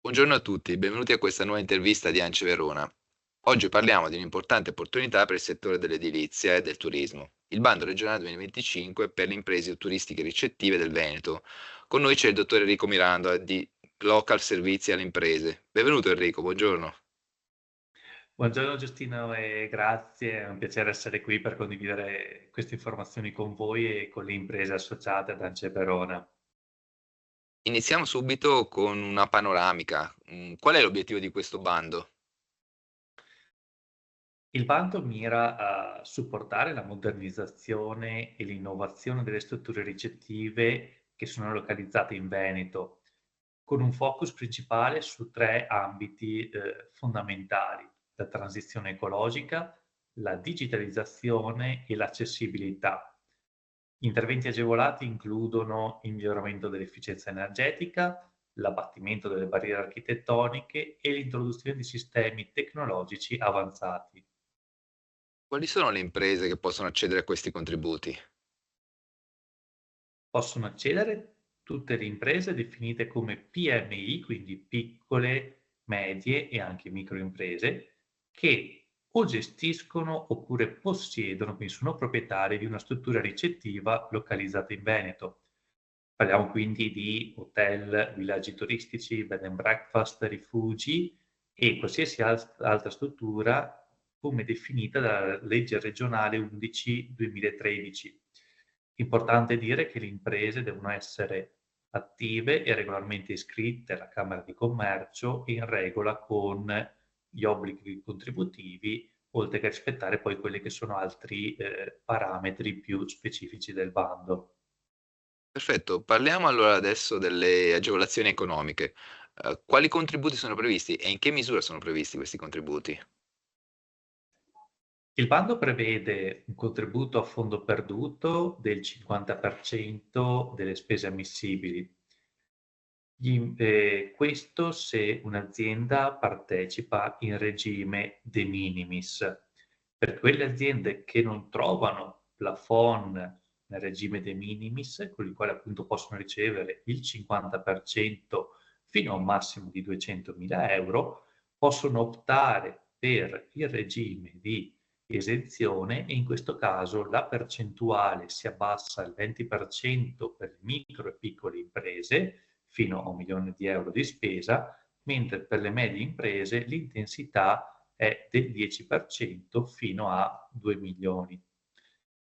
Buongiorno a tutti, benvenuti a questa nuova intervista di Ance Verona. Oggi parliamo di un'importante opportunità per il settore dell'edilizia e del turismo, il bando regionale 2025 per le imprese turistiche ricettive del Veneto. Con noi c'è il dottor Enrico Miranda di Local Servizi alle Imprese. Benvenuto Enrico, buongiorno. Buongiorno Giustino e grazie, è un piacere essere qui per condividere queste informazioni con voi e con le imprese associate ad Ance Verona. Iniziamo subito con una panoramica. Qual è l'obiettivo di questo bando? Il bando mira a supportare la modernizzazione e l'innovazione delle strutture ricettive che sono localizzate in Veneto, con un focus principale su tre ambiti fondamentali: la transizione ecologica, la digitalizzazione e l'accessibilità. Interventi agevolati includono il miglioramento dell'efficienza energetica, l'abbattimento delle barriere architettoniche e l'introduzione di sistemi tecnologici avanzati. Quali sono le imprese che possono accedere a questi contributi? Possono accedere tutte le imprese definite come PMI, quindi piccole, medie e anche microimprese, che o gestiscono oppure possiedono, quindi sono proprietari di una struttura ricettiva localizzata in Veneto. Parliamo quindi di hotel, villaggi turistici, bed and breakfast, rifugi e qualsiasi altra struttura come definita dalla legge regionale 11/2013. Importante dire che le imprese devono essere attive e regolarmente iscritte alla Camera di Commercio e in regola con gli obblighi contributivi, oltre che rispettare poi quelli che sono altri parametri più specifici del bando. Perfetto, parliamo allora adesso delle agevolazioni economiche. Quali contributi sono previsti e in che misura sono previsti questi contributi? Il bando prevede un contributo a fondo perduto del 50% delle spese ammissibili. Questo se un'azienda partecipa in regime de minimis. Per quelle aziende che non trovano plafond nel regime de minimis, con il quale appunto possono ricevere il 50% fino a un massimo di 200.000 euro, possono optare per il regime di esenzione e in questo caso la percentuale si abbassa al 20% per le micro e piccole imprese fino a 1.000.000 di spesa, mentre per le medie imprese l'intensità è del 10% fino a 2.000.000.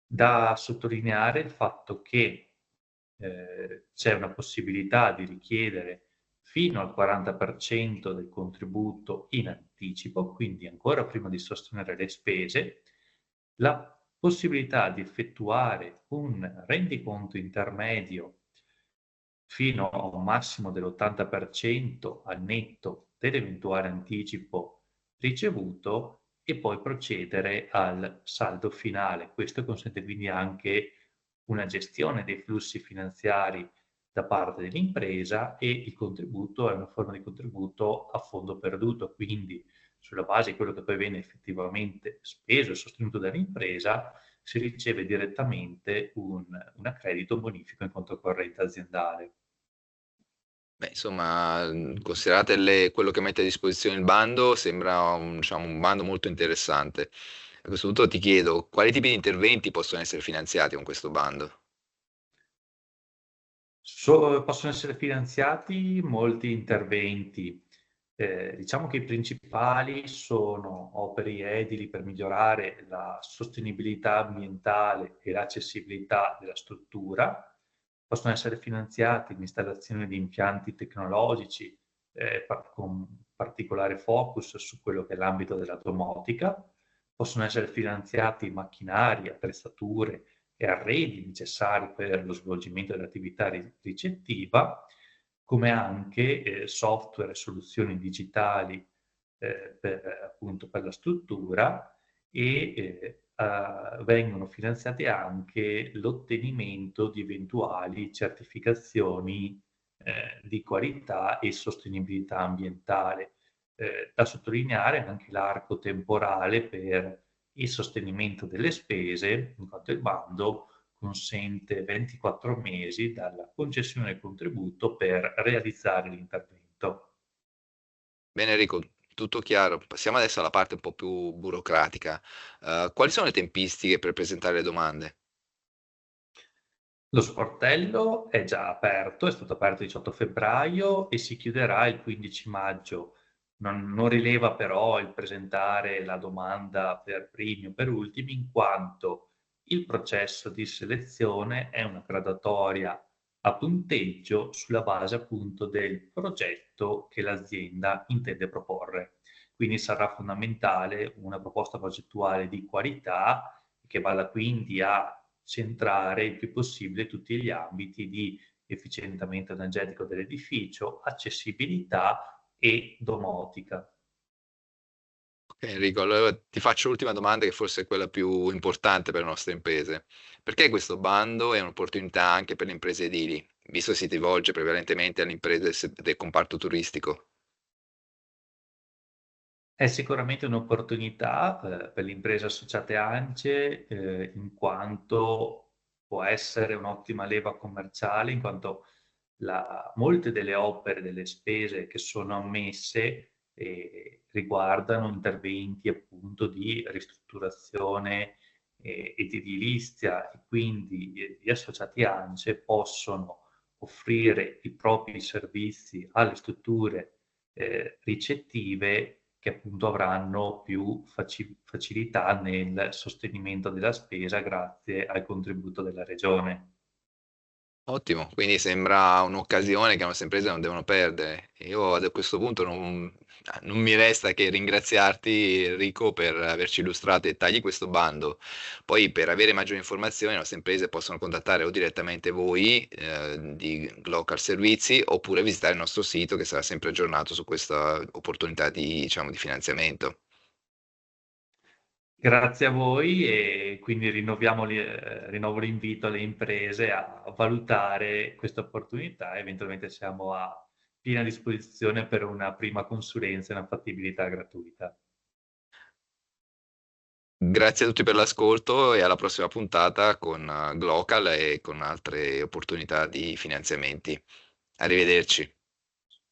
Da sottolineare il fatto che c'è una possibilità di richiedere fino al 40% del contributo in anticipo, quindi ancora prima di sostenere le spese, la possibilità di effettuare un rendiconto intermedio fino a un massimo dell'80% al netto dell'eventuale anticipo ricevuto e poi procedere al saldo finale. Questo consente quindi anche una gestione dei flussi finanziari da parte dell'impresa e il contributo è una forma di contributo a fondo perduto, quindi sulla base di quello che poi viene effettivamente speso e sostenuto dall'impresa si riceve direttamente un accredito bonifico in conto corrente aziendale. Beh, insomma, considerate quello che mette a disposizione il bando, sembra un bando molto interessante. A questo punto ti chiedo, quali tipi di interventi possono essere finanziati con questo bando? Possono essere finanziati molti interventi. Diciamo che i principali sono opere edili per migliorare la sostenibilità ambientale e l'accessibilità della struttura. Possono essere finanziati l'installazione di impianti tecnologici, con particolare focus su quello che è l'ambito della domotica. Possono essere finanziati macchinari, attrezzature e arredi necessari per lo svolgimento dell'attività ricettiva, come anche software e soluzioni digitali appunto per la struttura e vengono finanziati anche l'ottenimento di eventuali certificazioni di qualità e sostenibilità ambientale. Da sottolineare anche l'arco temporale per il sostenimento delle spese, in quanto il bando consente 24 mesi dalla concessione del contributo per realizzare l'intervento. Bene Enrico, tutto chiaro. Passiamo adesso alla parte un po' più burocratica. Quali sono le tempistiche per presentare le domande? Lo sportello è già aperto, è stato aperto il 18 febbraio e si chiuderà il 15 maggio. Non rileva però il presentare la domanda per primi o per ultimi, in quanto il processo di selezione è una graduatoria a punteggio sulla base appunto del progetto che l'azienda intende proporre. Quindi sarà fondamentale una proposta progettuale di qualità che vada quindi a centrare il più possibile tutti gli ambiti di efficientamento energetico dell'edificio, accessibilità e domotica. Ok, Enrico, allora ti faccio l'ultima domanda che forse è quella più importante per le nostre imprese. Perché questo bando è un'opportunità anche per le imprese edili, visto che si rivolge prevalentemente alle imprese del comparto turistico? È sicuramente un'opportunità, per le imprese associate ANCE, in quanto può essere un'ottima leva commerciale, in quanto molte delle opere, delle spese che sono ammesse, riguardano interventi appunto di ristrutturazione, ed edilizia e quindi gli associati ANCE possono offrire i propri servizi alle strutture ricettive che appunto avranno più facilità nel sostenimento della spesa grazie al contributo della regione. Ottimo, quindi sembra un'occasione che le nostre imprese non devono perdere. Io a questo punto non mi resta che ringraziarti, Enrico, per averci illustrato i dettagli di questo bando. Poi per avere maggiori informazioni le nostre imprese possono contattare o direttamente voi, di Glocal Servizi, oppure visitare il nostro sito che sarà sempre aggiornato su questa opportunità di, diciamo, di finanziamento. Grazie a voi e quindi rinnovo l'invito alle imprese a valutare questa opportunità e eventualmente siamo a piena disposizione per una prima consulenza e una fattibilità gratuita. Grazie a tutti per l'ascolto e alla prossima puntata con Glocal e con altre opportunità di finanziamenti. Arrivederci.